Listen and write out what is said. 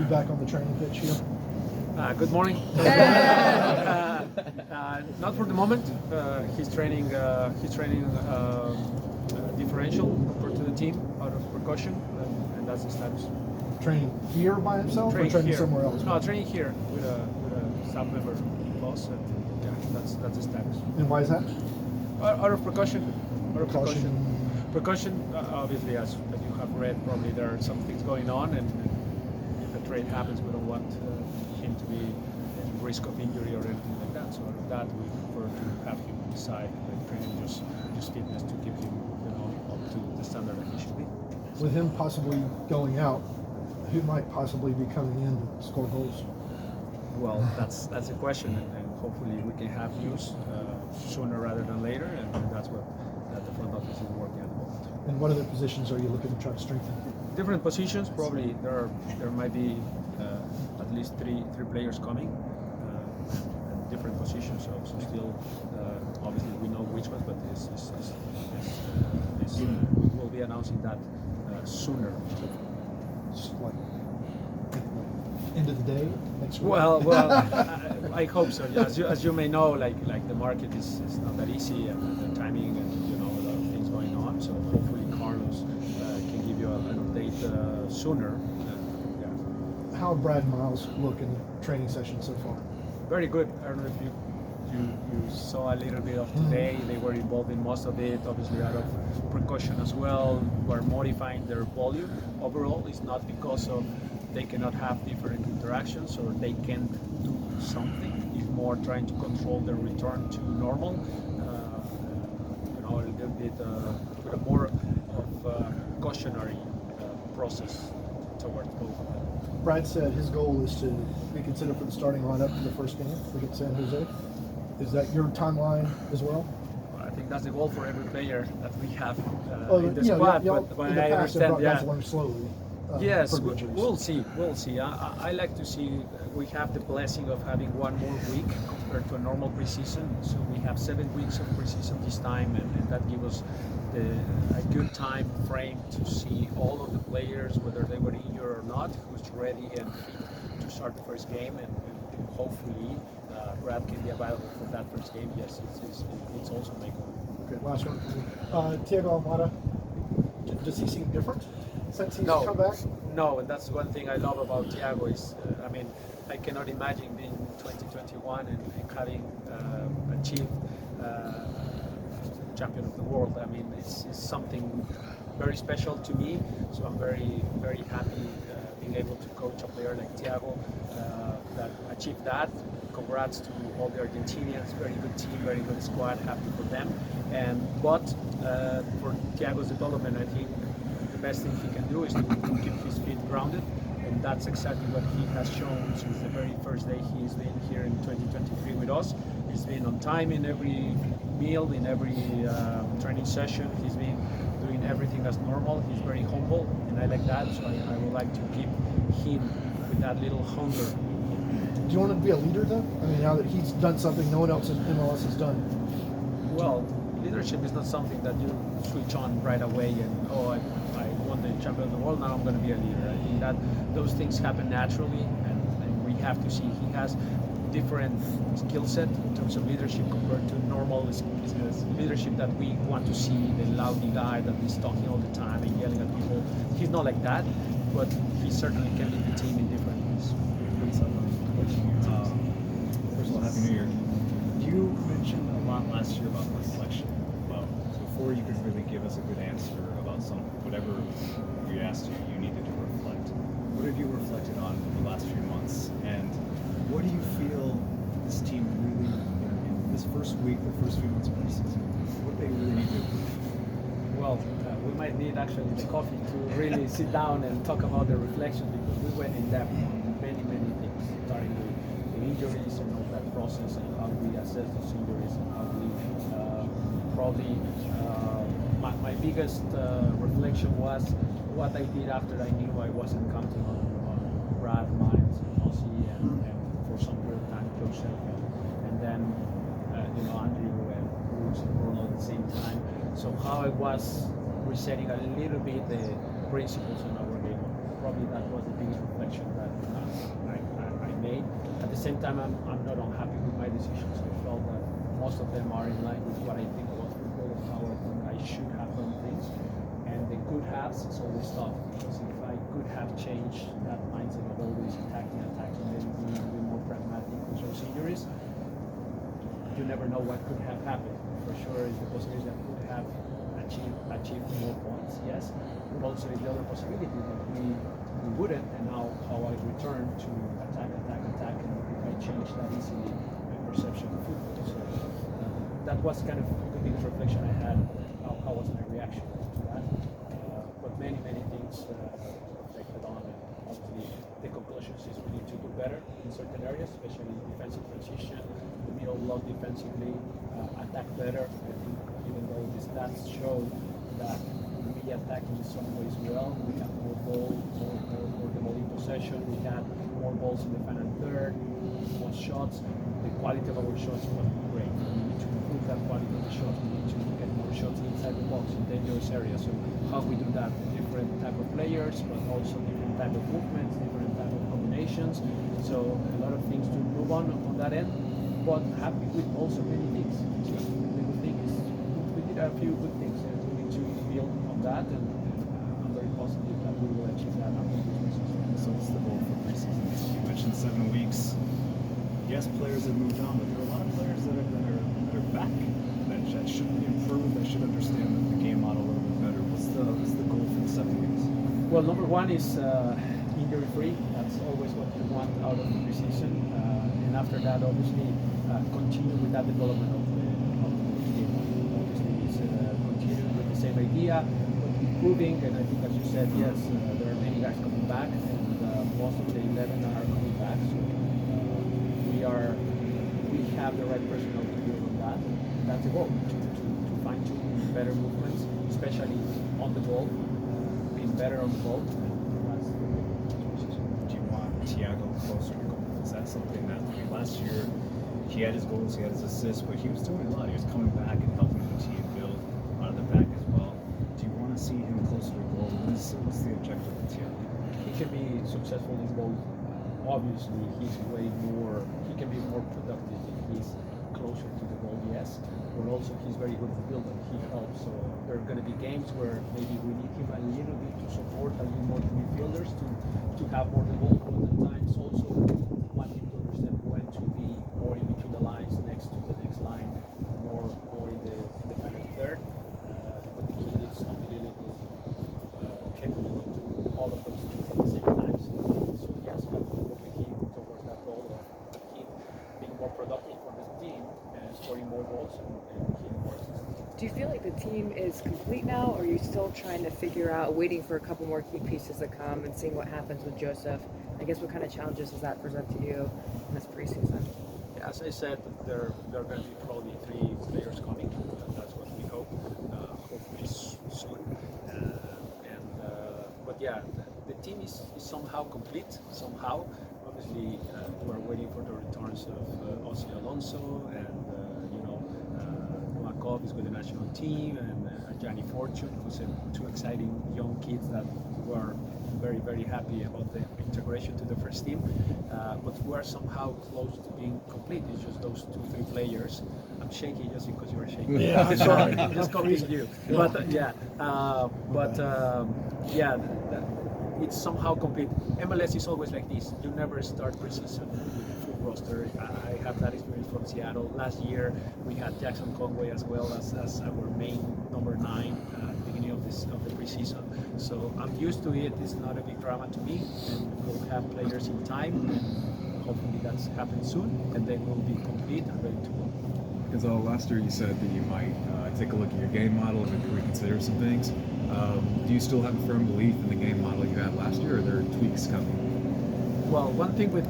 back on the training pitch here? Good morning. Not for the moment. He's training differential compared to the team out of precaution, and that's the status. Training here by himself Training or training here. somewhere else? No, training here with a staff member boss, and yeah, that's the status. And why is that? Out of precaution. Precaution. Obviously, as you have read, probably there are some things going on, and if a trade happens, we don't want him to be at risk of injury or anything like that. So out of that, we prefer to have him beside training just fitness to keep him, up to the standard that he should be. With him possibly going out, who might possibly be coming in to score goals? Well, that's a question, and hopefully we can have news sooner rather than later, and that's what the front office is working at the moment. And what other positions are you looking to try to strengthen? Different positions, probably there might be at least three players coming, and different positions. So still, obviously we know which ones, but we'll be announcing that sooner. Like end of the day next week? Well, I hope so. Yeah. As you may know, like the market is not that easy, and the timing, and a lot of things going on. So hopefully Carlos can give you an update sooner. Yeah. How Brad Miles look in the training session so far? Very good. I don't know if you saw a little bit of today. They were involved in most of it, obviously out of precaution as well. We're modifying their volume. Overall, it's not because of they cannot have different interactions or they can't do something. It's more trying to control their return to normal. A little bit with a more of a cautionary process towards both of them. Brad said his goal is to be considered for the starting lineup for the first game against San Jose. Is that your timeline as well? I think that's the goal for every player that we have in the squad. But in the I past, understand, guys learn slowly. Yes, we'll see. I like to see we have the blessing of having one more week compared to a normal preseason. So we have 7 weeks of preseason this time, and that gives us a good time frame to see all of the players, whether they were injured or not, who's ready and fit to start the first game, and hopefully Brad can be available for that first game. Yes, it's also my goal. Okay, last one. Thiago Almada, does he seem different since he's come back? No, and that's one thing I love about Thiago is, I cannot imagine being 2021 and having achieved champion of the world. It's something very special to me. So I'm very, very happy being able to coach a player like Thiago that achieved that. Congrats to all the Argentinians. Very good team, very good squad. Happy for them. But for Thiago's development, I think the best thing he can do is to keep his feet grounded, and that's exactly what he has shown since the very first day he's been here in 2023 with us. He's been on time in every meal, in every training session. He's been doing everything as normal. He's very humble, and I like that. So I would like to keep him with that little hunger. Do you want him to be a leader though? Now that he's done something no one else in MLS has done. Well, leadership is not something that you switch on right away and I won the champion of the world, now I'm going to be a leader. I think that those things happen naturally, and we have to see he has different skill set in terms of leadership compared to normal leadership that we want to see, the loudy guy that is talking all the time and yelling at people. He's not like that, but he certainly can lead the team in different ways. First of all, Happy New Year. You mentioned a lot last year about reflection. Before you could really give us a good answer about whatever we asked you, you needed to reflect. What have you reflected on in the last few months? And what do you feel this team really, in this first week, the first few months of preseason, what they really need to improve? Well, we might need actually the coffee to really sit down and talk about the reflection, because we went in depth on many things, starting with the injuries and all that process, and how we assess those injuries, and how we probably my biggest reflection was what I did after I knew I wasn't counting on Brad, Miles, and Ozzy, and for some period of time Josef, and then Andrew and Bruce and Bruno at the same time. So how I was resetting a little bit the principles in our game. Probably that was the biggest reflection that same time, I'm not unhappy with my decisions. I felt that most of them are in line with what I think about football and how I think I should have done things. And the could haves is always tough, because if I could have changed that mindset of always attacking, maybe being a bit more pragmatic with those injuries, you never know what could have happened. For sure, is the possibility that could have achieved more points, yes, but also is the other possibility that we wouldn't, and now how I return to attack, and if I change that easily, my perception of football. So that was kind of the biggest reflection I had. How was my reaction to that? But many things reflected on, and obviously the conclusions is we need to do better in certain areas, especially defensive transition, the middle block defensively, attack better. I think even though the stats show that we attack in some ways well, we have more ball, more the ball in possession, we had more balls in the final third, more shots. The quality of our shots was great. We need to improve that quality of the shots. We need to get more shots inside the box in dangerous areas. So how we do that? Different type of players, but also different type of movements, different type of combinations. So a lot of things to improve on that end. But happy with also many things. So the good thing is we did a few good things, and we need to build on that. And I'm very positive that we will achieve that after this season. So what's the goal for preseason? You mentioned 7 weeks. Yes, players have moved on, but there are a lot of players that are back that should be improved. That should understand the game model a little bit better. What's the goal for the 7 weeks? Well, number one is injury free. That's always what you want out of the preseason. And after that, obviously, continue with that development of the game. Obviously, it's continuing with the same idea, but improving. And I think, as you said, yes, there are many guys coming back, and most of the 11 are coming back. So we have the right personnel to build on that. That's the goal, to fine tune better movements, especially on the ball, being better on the ball. That's the goal. Do you want Thiago closer to goal? Is that something that last year he had his goals, he had his assists, but he was doing a lot. He was coming back and helping the team build out of the back as well. Do you want to see him closer to goal? What's the objective of Thiago? He can be successful in both. Obviously, he can be more productive if he's closer to the goal, yes. But also, he's very good at building. He helps. So there are going to be games where maybe we need him a little bit to support a little more the midfielders to have more the ball. But at times also want him to understand when to be more in between the lines, next to the next line, more in the final third. But the key is ability capable of doing all of those things at the same time. So yes, we work with him towards that goal of him being more productive for the team and scoring more goals and hitting more assists. Do you feel like the team is complete now, or are you still trying to figure out, waiting for a couple more key pieces to come and seeing what happens with Josef? I guess what kind of challenges does that present to you in this preseason? Yeah, as I said, there are going to be probably 3 players coming. That's what we hope. Hopefully soon. But yeah, the team is somehow complete. Somehow, obviously, we're waiting for the returns of Ozzy Alonso and Noakov is with the national team, and Gianni Fortune, who's 2 exciting young kids that were very happy about the integration to the first team. But we are somehow close to being complete. It's just those 2-3 players. I'm shaking just because you are shaking. Yeah, I'm sorry. I'm just copying you. But it's somehow complete. MLS is always like this. You never start preseason with a full roster. I have that experience from Seattle. Last year we had Jackson Conway as well as our main number 9 at the beginning of the preseason. So I'm used to it. It's not a big drama to me, and we'll have players in time. And hopefully that's happened soon, and then we'll be complete and ready to go. Gonzalo, last year you said that you might take a look at your game model and maybe reconsider some things. Do you still have a firm belief in the game model you had last year, or are there tweaks coming? Well, one thing with